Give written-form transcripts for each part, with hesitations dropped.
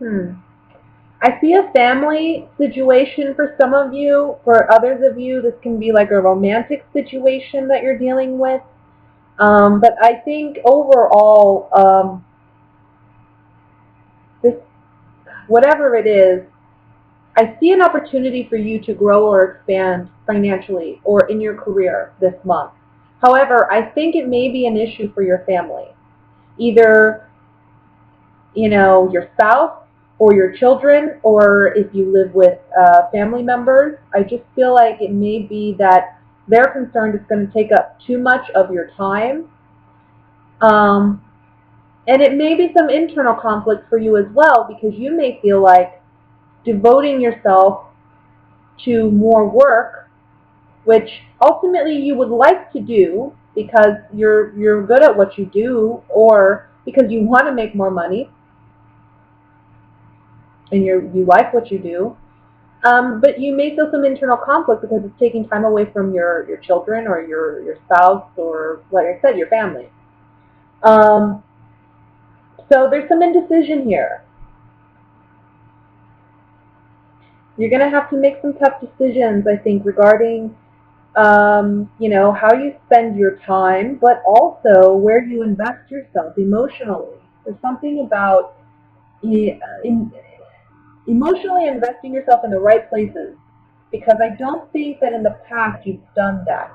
I see a family situation for some of you. For others of you, this can be like a romantic situation that you're dealing with. But I think overall, this, whatever it is, I see an opportunity for you to grow or expand financially or in your career this month. However, I think it may be an issue for your family. Either, your spouse or your children, or if you live with family members. I just feel like it may be that they're concerned it's going to take up too much of your time. Um, and it may be some internal conflict for you as well, because you may feel like devoting yourself to more work, which ultimately you would like to do because you're good at what you do, or because you want to make more money and you like what you do. But you may feel some internal conflict because it's taking time away from your children or your spouse, or, like I said, your family. Um, so there's some indecision here. You're going to have to make some tough decisions, I think, regarding how you spend your time, but also where you invest yourself emotionally. There's something about emotionally investing yourself in the right places, because I don't think that in the past you've done that.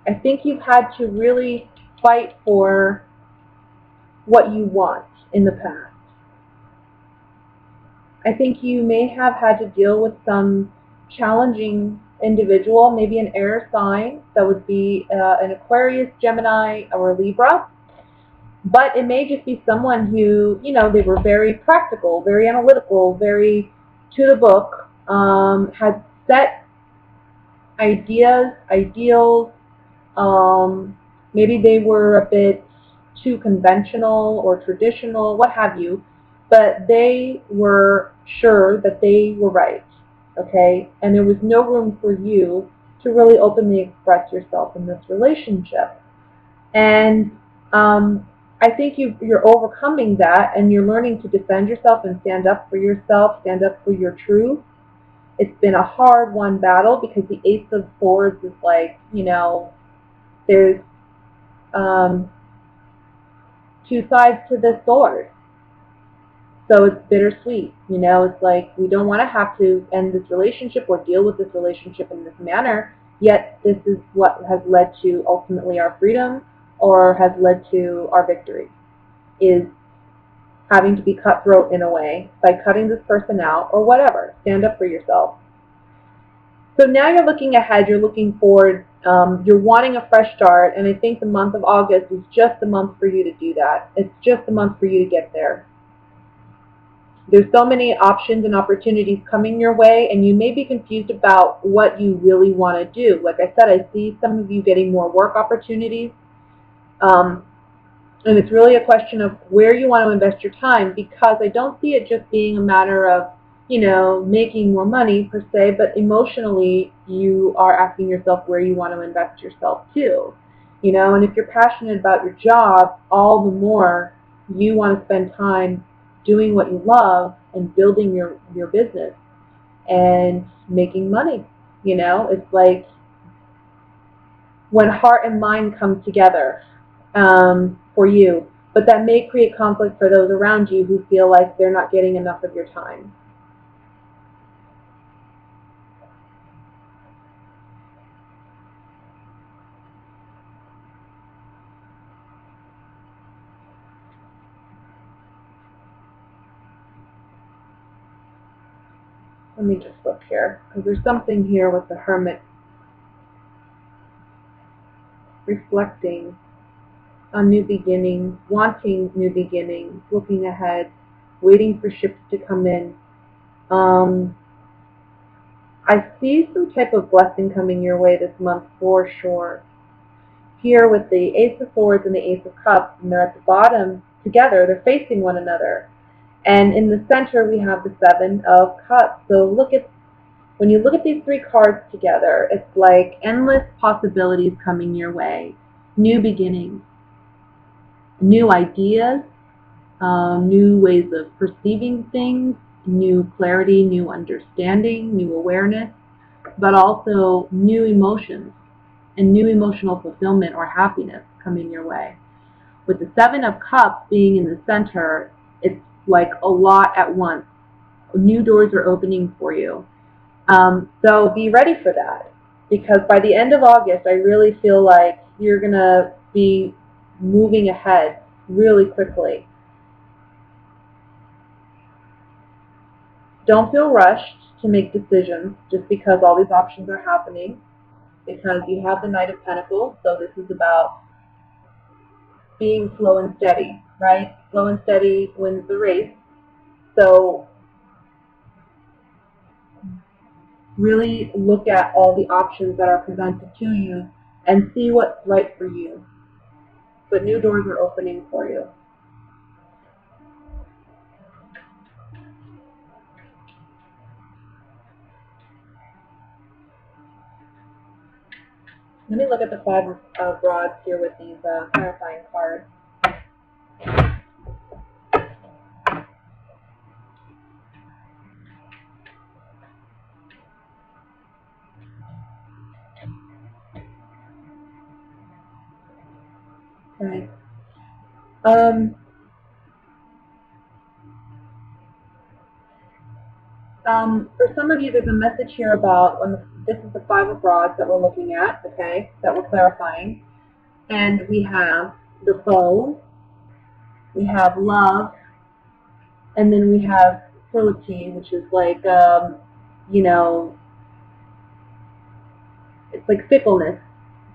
I think you've had to really fight for what you want in the past. I think you may have had to deal with some challenging individual, maybe an air sign, that would be an Aquarius, Gemini, or a Libra. But it may just be someone who, they were very practical, very analytical, very to the book, had set ideas, ideals. Maybe they were a bit too conventional or traditional, what have you, but they were sure that they were right, okay? And there was no room for you to really openly express yourself in this relationship. And I think you're overcoming that, and you're learning to defend yourself and stand up for yourself, stand up for your truth. It's been a hard won battle, because the Ace of Swords is like, there's two sides to this sword. So it's bittersweet. It's like we don't want to have to end this relationship or deal with this relationship in this manner, yet this is what has led to ultimately our freedom, or has led to our victory, is having to be cutthroat in a way by cutting this person out or whatever. Stand up for yourself. So now you're looking ahead, you're looking forward, you're wanting a fresh start, and I think the month of August is just the month for you to do that. It's just the month for you to get there. There's so many options and opportunities coming your way, and you may be confused about what you really want to do. Like I said, I see some of you getting more work opportunities, and it's really a question of where you want to invest your time, because I don't see it just being a matter of making more money per se, but emotionally you are asking yourself where you want to invest yourself too. And if you're passionate about your job, all the more you want to spend time doing what you love and building your business and making money. It's like when heart and mind come together for you, but that may create conflict for those around you who feel like they're not getting enough of your time. Let me just look here, because there's something here with the Hermit reflecting on new beginnings, wanting new beginnings, looking ahead, waiting for ships to come in. I see some type of blessing coming your way this month for sure. Here with the Ace of Swords and the Ace of Cups, and they're at the bottom together, they're facing one another. And in the center we have the Seven of Cups. So when you look at these three cards together, it's like endless possibilities coming your way. New beginnings, new ideas, new ways of perceiving things, new clarity, new understanding, new awareness, but also new emotions and new emotional fulfillment or happiness coming your way. With the Seven of Cups being in the center, it's like a lot at once. New doors are opening for you. So be ready for that, because by the end of August, I really feel like you're going to be moving ahead really quickly. Don't feel rushed to make decisions just because all these options are happening, because you have the Knight of Pentacles, so this is about being slow and steady, right? Slow and steady wins the race. So really look at all the options that are presented to you and see what's right for you. But new doors are opening for you. Let me look at the Five of Rods here with these clarifying cards. Okay. For some of you, there's a message here about this is the Five of Rods that we're looking at, okay, that we're clarifying. And we have the Foe, we have love, and then we have fertility, which is like, you know, it's like fickleness,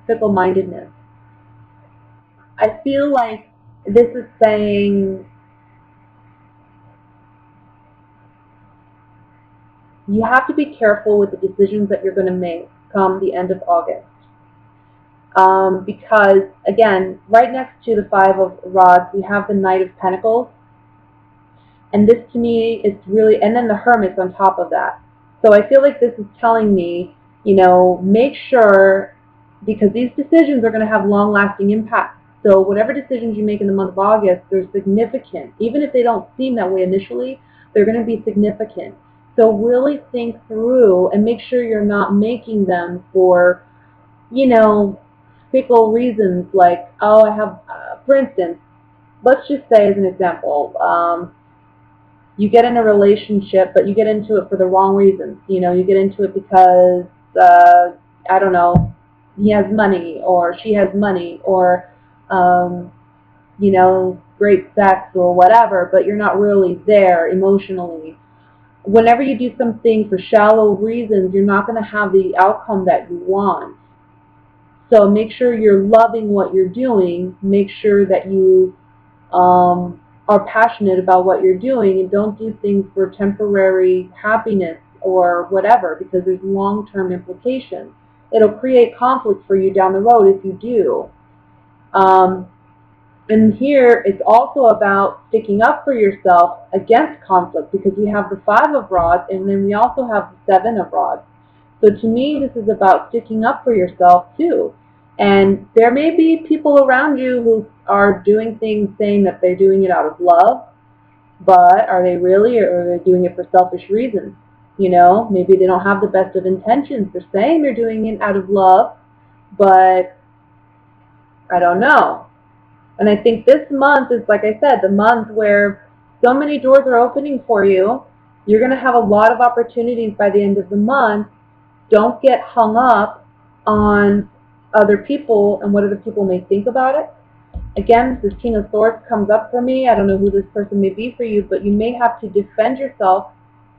fickle-mindedness. I feel like this is saying you have to be careful with the decisions that you're going to make come the end of August. Because, again, right next to the Five of Rods, we have the Knight of Pentacles. And this, to me, is really, and then the Hermit on top of that. So I feel like this is telling me, you know, make sure, because these decisions are going to have long-lasting impact. So whatever decisions you make in the month of August, they're significant. Even if they don't seem that way initially, they're going to be significant. So really think through and make sure you're not making them for, you know, fickle reasons like, oh, I have, for instance, let's just say as an example, you get in a relationship, but you get into it for the wrong reasons. You know, you get into it because, I don't know, he has money or she has money or, you know, great sex or whatever, but you're not really there emotionally. Whenever you do something for shallow reasons, you're not going to have the outcome that you want. So make sure you're loving what you're doing. Make sure that you are passionate about what you're doing, and don't do things for temporary happiness or whatever, because there's long-term implications. It'll create conflict for you down the road if you do. And here it's also about sticking up for yourself against conflict, because we have the Five of Rods and then we also have the Seven of Rods. So to me, this is about sticking up for yourself too. And there may be people around you who are doing things saying that they're doing it out of love, but are they really, or are they doing it for selfish reasons? You know, maybe they don't have the best of intentions. They're saying they're doing it out of love, but I don't know. And I think this month is, like I said, the month where so many doors are opening for you. You're going to have a lot of opportunities by the end of the month. Don't get hung up on other people and what other people may think about it. Again, this King of Swords comes up for me. I don't know who this person may be for you, but you may have to defend yourself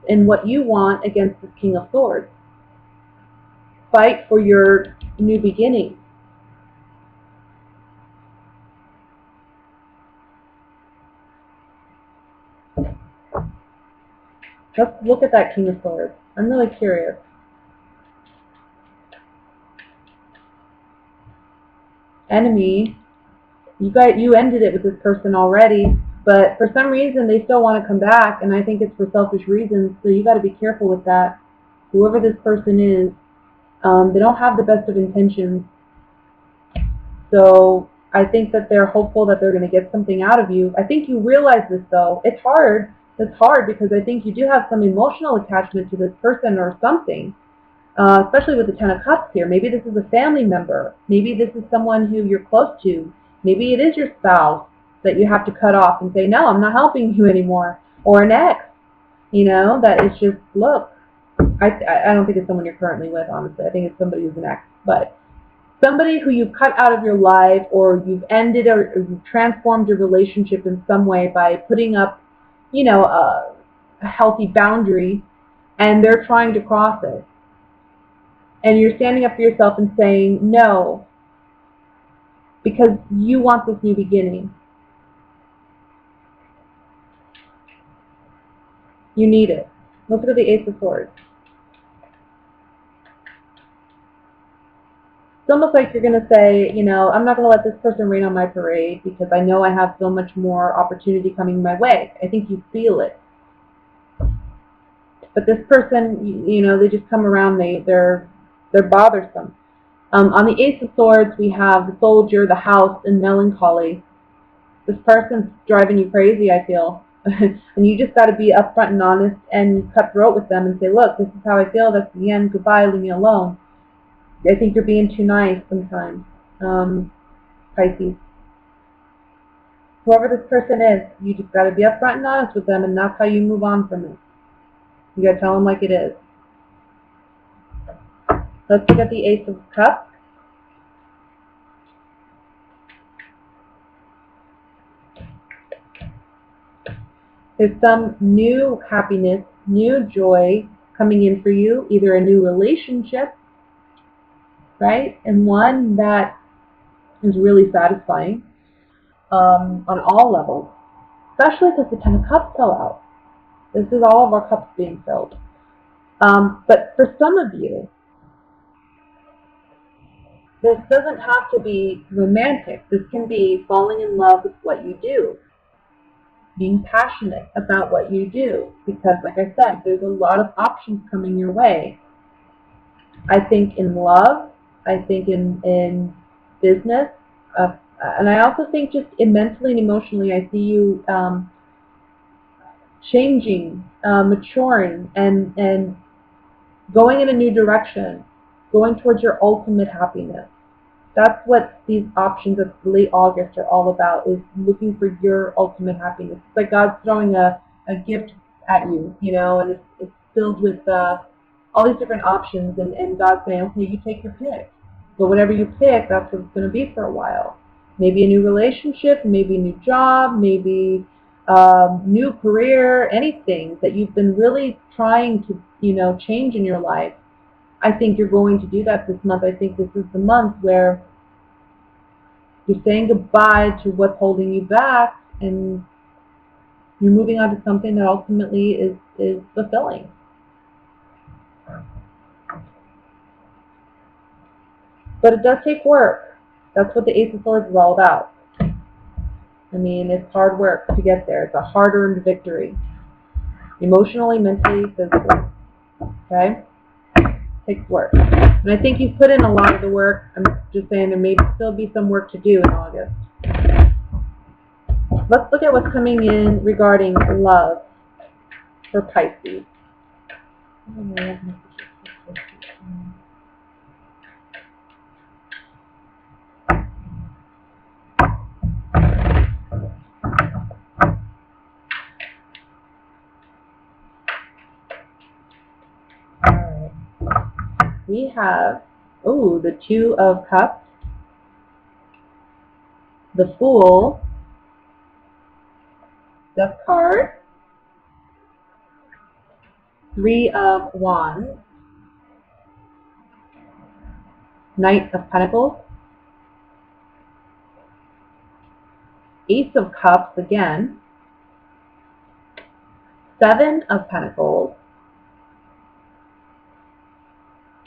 in what you want against this King of Swords. Fight for your new beginning. Let's look at that King of Swords. I'm really curious. Enemy. You ended it with this person already, but for some reason they still want to come back, and I think it's for selfish reasons, so you got to be careful with that. Whoever this person is, they don't have the best of intentions. So I think that they're hopeful that they're going to get something out of you. I think you realize this, though. It's hard. It's hard because I think you do have some emotional attachment to this person or something, especially with the Ten of Cups here. Maybe this is a family member. Maybe this is someone who you're close to. Maybe it is your spouse that you have to cut off and say, no, I'm not helping you anymore. Or an ex, that is just, look, I don't think it's someone you're currently with, honestly. I think it's somebody who's an ex. But somebody who you've cut out of your life, or you've ended, or you've transformed your relationship in some way by putting up, a healthy boundary, and they're trying to cross it. And you're standing up for yourself and saying no, because you want this new beginning. You need it. Look at the Ace of Swords. It's almost like you're going to say, I'm not going to let this person rain on my parade because I know I have so much more opportunity coming my way. I think you feel it. But this person, they just come around, they're bothersome. On the Ace of Swords, we have the Soldier, the House, and Melancholy. This person's driving you crazy, I feel. And you just got to be upfront and honest and cutthroat with them and say, look, this is how I feel, that's the end, goodbye, leave me alone. I think you're being too nice sometimes, Pisces. Whoever this person is, you just got to be upfront and honest with them, and that's how you move on from it. You got to tell them like it is. Let's look at the Ace of Cups. There's some new happiness, new joy coming in for you, either a new relationship, right? And one that is really satisfying on all levels, especially because the Ten of Cups fell out. This is all of our cups being filled. But for some of you, this doesn't have to be romantic. This can be falling in love with what you do, being passionate about what you do, because like I said, there's a lot of options coming your way. I think in love, I think in business, and I also think just mentally and emotionally, I see you changing, maturing, and going in a new direction, going towards your ultimate happiness. That's what these options of late August are all about, is looking for your ultimate happiness. It's like God's throwing a gift at you, and it's filled with all these different options, and God's saying, okay, you take your pick. But whatever you pick, that's what it's going to be for a while. Maybe a new relationship, maybe a new job, maybe new career, anything that you've been really trying to, change in your life. I think you're going to do that this month. I think this is the month where you're saying goodbye to what's holding you back, and you're moving on to something that ultimately is fulfilling. But it does take work. That's what the Ace of Swords is all about. I mean, it's hard work to get there. It's a hard-earned victory. Emotionally, mentally, physically. Okay? It takes work. And I think you've put in a lot of the work. I'm just saying there may still be some work to do in August. Let's look at what's coming in regarding love for Pisces. Alright. We have, the Two of Cups, the Fool, the card, Three of Wands, Knight of Pentacles, Ace of Cups again, Seven of Pentacles,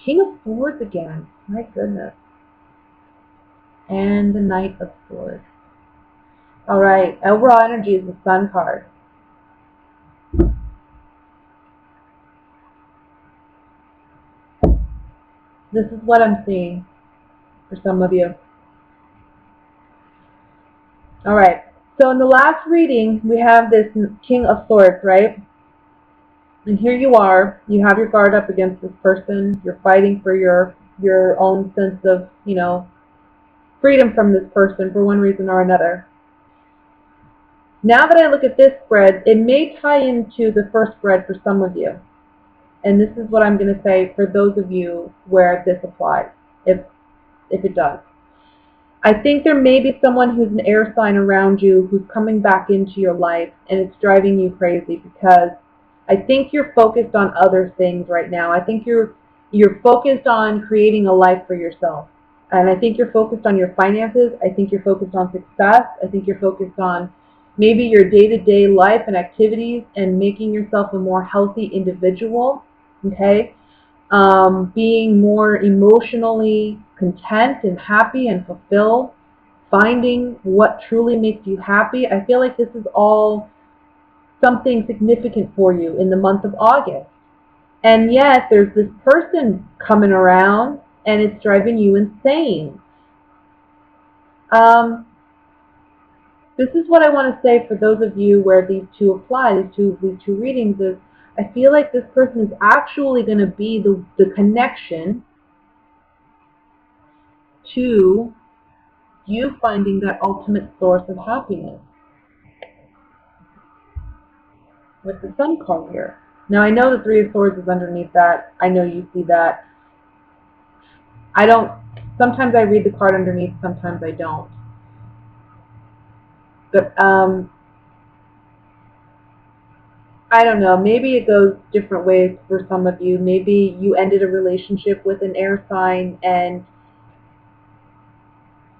King of Swords again, my goodness, and the Knight of Swords. Alright, overall energy is the Sun card. This is what I'm seeing for some of you. All right. So in the last reading, we have this King of Swords, right? And here you are. You have your guard up against this person. You're fighting for your own sense of, freedom from this person for one reason or another. Now that I look at this spread, it may tie into the first spread for some of you. And this is what I'm going to say for those of you where this applies, if it does. I think there may be someone who's an air sign around you who's coming back into your life, and it's driving you crazy because I think you're focused on other things right now. I think you're focused on creating a life for yourself. And I think you're focused on your finances. I think you're focused on success. I think you're focused on maybe your day-to-day life and activities and making yourself a more healthy individual, okay? Being more emotionally content and happy and fulfilled, finding what truly makes you happy. I feel like this is all something significant for you in the month of August. And yet there's this person coming around and it's driving you insane. This is what I want to say for those of you where these two apply, these two readings is, I feel like this person is actually going to be the connection to you finding that ultimate source of happiness with the Sun card here. Now I know the Three of Swords is underneath that. I know you see that. Sometimes I read the card underneath, sometimes I don't. But I don't know, maybe it goes different ways for some of you. Maybe you ended a relationship with an air sign and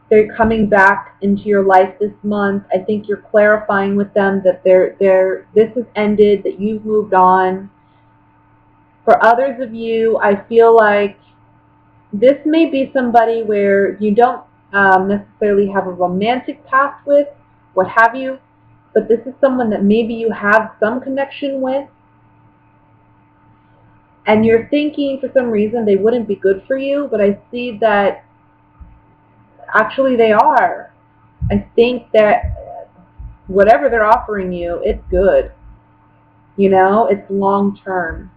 they're coming back into your life this month. I think you're clarifying with them that this has ended, that you've moved on. For others of you, I feel like this may be somebody where you don't necessarily have a romantic past with, what have you, but this is someone that maybe you have some connection with, and you're thinking for some reason they wouldn't be good for you, but I see that actually they are. I think that whatever they're offering you, it's good. It's long term.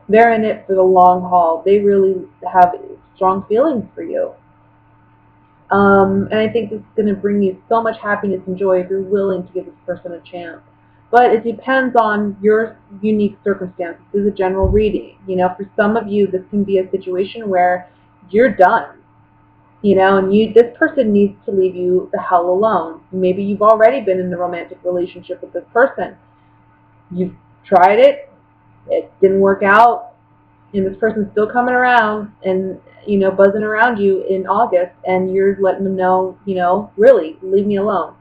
They're in it for the long haul. They really have strong feelings for you. And I think this is going to bring you so much happiness and joy if you're willing to give this person a chance. But it depends on your unique circumstances. This is a general reading. For some of you, this can be a situation where you're done. And this person needs to leave you the hell alone. Maybe you've already been in a romantic relationship with this person. You've tried it. It didn't work out. And this person's still coming around and, buzzing around you in August, and you're letting them know, really, leave me alone.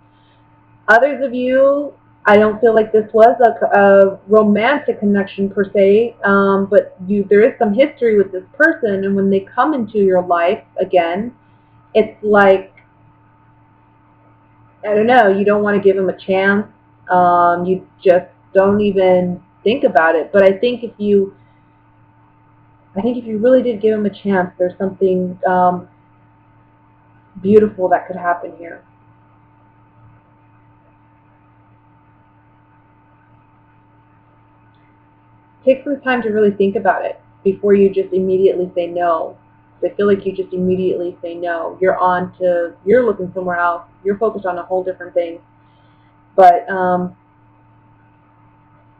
Others of you, I don't feel like this was a romantic connection per se, but there is some history with this person, and when they come into your life again, it's like, I don't know, you don't want to give them a chance. You just don't even think about it. But I think if you really did give them a chance, there's something beautiful that could happen here. Take some time to really think about it before you just immediately say no. I feel like you just immediately say no. You're looking somewhere else. You're focused on a whole different thing. But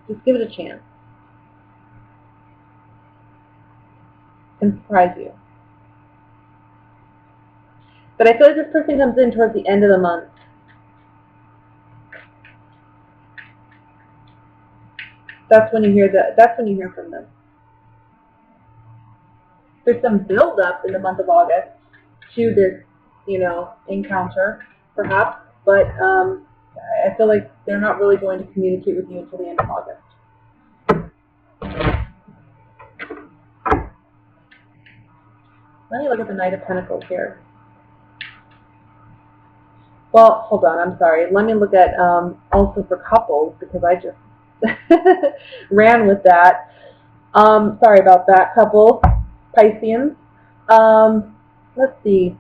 just give it a chance. It can surprise you. But I feel like this person comes in towards the end of the month. That's when you hear from them. There's some build up in the month of August to this, encounter, perhaps, but I feel like they're not really going to communicate with you until the end of August. Let me look at the Knight of Pentacles here. Well, hold on, I'm sorry. Let me look at also for couples, because I just ran with that. Sorry about that, couple, Pisceans. Let's see.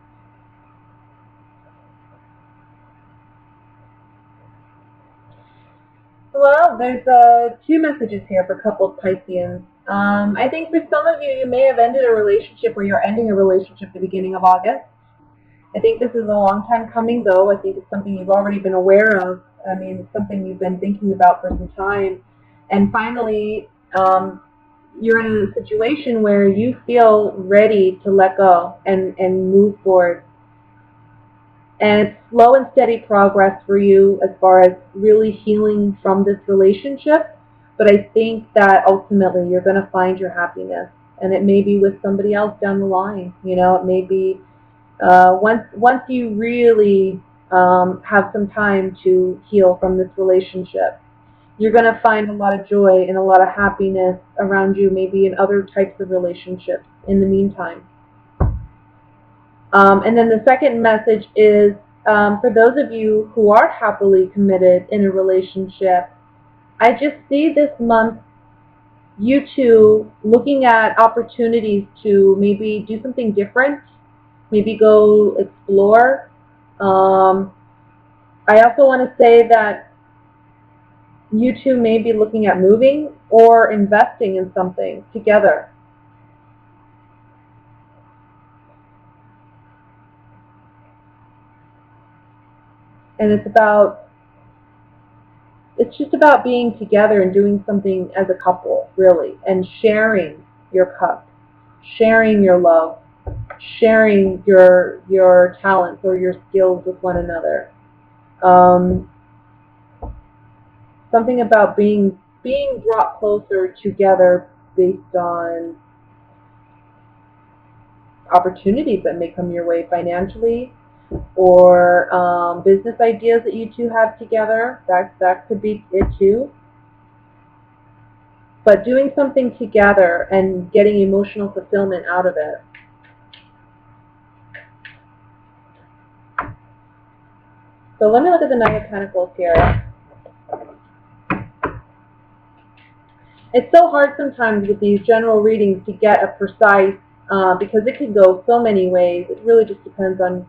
Well, there's two messages here for couples Pisceans. I think for some of you, you may have ended a relationship or you're ending a relationship at the beginning of August. I think this is a long time coming, though. I think it's something you've already been aware of. I mean, it's something you've been thinking about for some time. And finally, you're in a situation where you feel ready to let go and move forward. And it's slow and steady progress for you as far as really healing from this relationship. But I think that ultimately you're going to find your happiness. And it may be with somebody else down the line. You know, it may be once you really have some time to heal from this relationship. You're going to find a lot of joy and a lot of happiness around you, maybe in other types of relationships in the meantime. And then the second message is for those of you who are happily committed in a relationship, I just see this month you two looking at opportunities to maybe do something different, maybe go explore. I also want to say that you two may be looking at moving or investing in something together. And it's just about being together and doing something as a couple, really, and sharing your cup, sharing your love, sharing your talents or your skills with one another. Something about being brought closer together based on opportunities that may come your way financially, or business ideas that you two have together. That could be it too. But doing something together and getting emotional fulfillment out of it. So let me look at the Knight of Pentacles here. It's so hard sometimes with these general readings to get a precise, because it can go so many ways. It really just depends on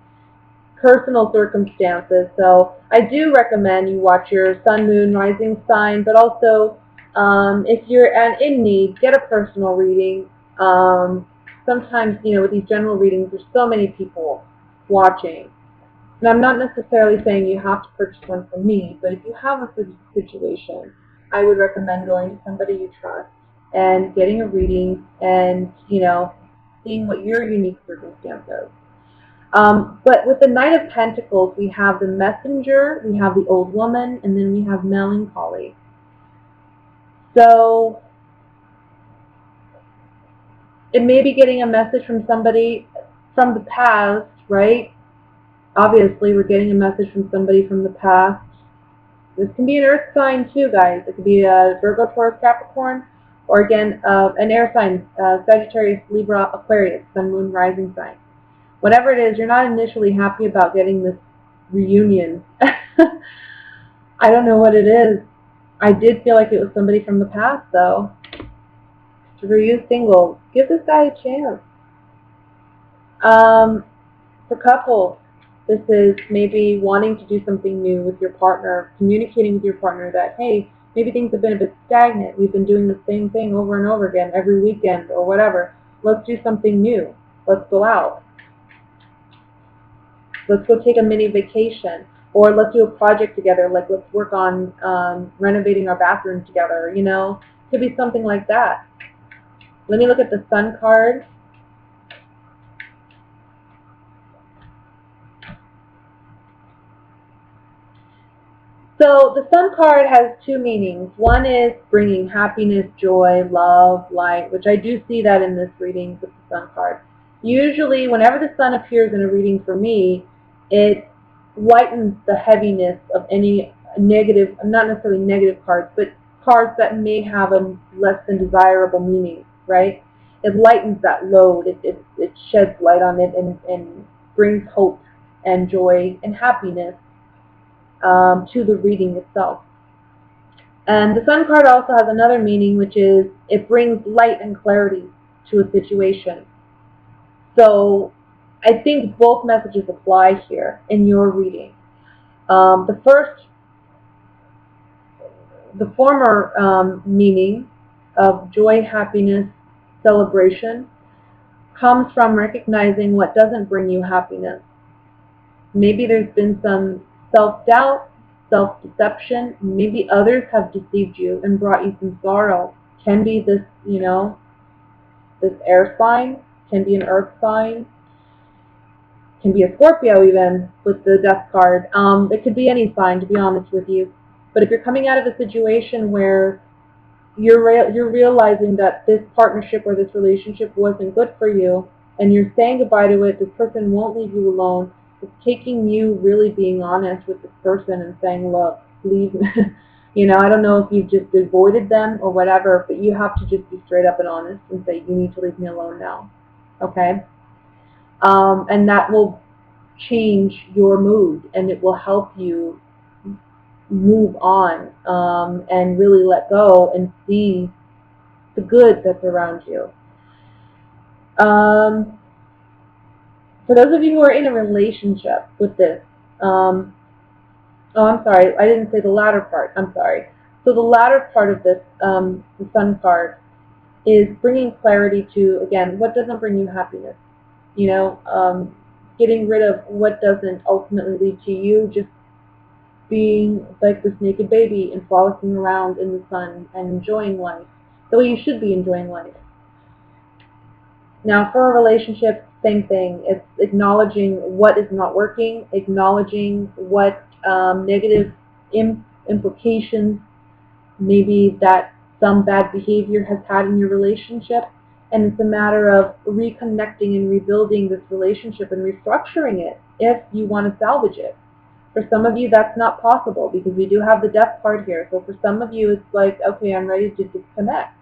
personal circumstances. So I do recommend you watch your sun, moon, rising sign, but also if you're in need, get a personal reading. Sometimes, with these general readings, there's so many people watching. And I'm not necessarily saying you have to purchase one from me, but if you have a situation, I would recommend going to somebody you trust and getting a reading and, seeing what your unique circumstances. But with the Knight of Pentacles, we have the Messenger, we have the Old Woman, and then we have Melancholy. So it may be getting a message from somebody from the past, right? Obviously, we're getting a message from somebody from the past. This can be an earth sign too, guys. It could be a Virgo, Taurus, Capricorn, or again, an air sign, Sagittarius, Libra, Aquarius, Sun, Moon, Rising sign. Whatever it is, you're not initially happy about getting this reunion. I don't know what it is. I did feel like it was somebody from the past, though. For you single, give this guy a chance. For couples, this is maybe wanting to do something new with your partner, communicating with your partner that, hey, maybe things have been a bit stagnant. We've been doing the same thing over and over again every weekend or whatever. Let's do something new. Let's go out. Let's go take a mini vacation. Or let's do a project together, like let's work on renovating our bathroom together, Could be something like that. Let me look at the Sun card. So the Sun card has two meanings. One is bringing happiness, joy, love, light, which I do see that in this reading with the Sun card. Usually, whenever the Sun appears in a reading for me, it lightens the heaviness of any negative, not necessarily negative cards, but cards that may have a less than desirable meaning, right? It lightens that load. It sheds light on it and brings hope and joy and happiness to the reading itself. And the Sun card also has another meaning, which is it brings light and clarity to a situation. So I think both messages apply here in your reading. The first the former meaning of joy, happiness, celebration comes from recognizing what doesn't bring you happiness. Maybe there's been some self-doubt, self-deception. Maybe others have deceived you and brought you some sorrow. Can be this, this air sign, can be an earth sign, can be a Scorpio even with the death card. It could be any sign, to be honest with you. But if you're coming out of a situation where you're realizing that this partnership or this relationship wasn't good for you, and you're saying goodbye to it, this person won't leave you alone. It's taking you really being honest with this person and saying, look, leave me. I don't know if you've just avoided them or whatever, but you have to just be straight up and honest and say, you need to leave me alone now. Okay? And that will change your mood, and it will help you move on and really let go and see the good that's around you. For those of you who are in a relationship with this, oh, I'm sorry, I didn't say the latter part. I'm sorry. So the latter part of this, the Sun card, is bringing clarity to, again, what doesn't bring you happiness. Getting rid of what doesn't ultimately lead to you just being like this naked baby and frolicking around in the sun and enjoying life the way you should be enjoying life. Now, for a relationship, same thing. It's acknowledging what is not working, acknowledging what negative implications maybe that some bad behavior has had in your relationship, and it's a matter of reconnecting and rebuilding this relationship and restructuring it if you want to salvage it. For some of you, that's not possible because we do have the death card here. So for some of you, it's like, okay, I'm ready to disconnect.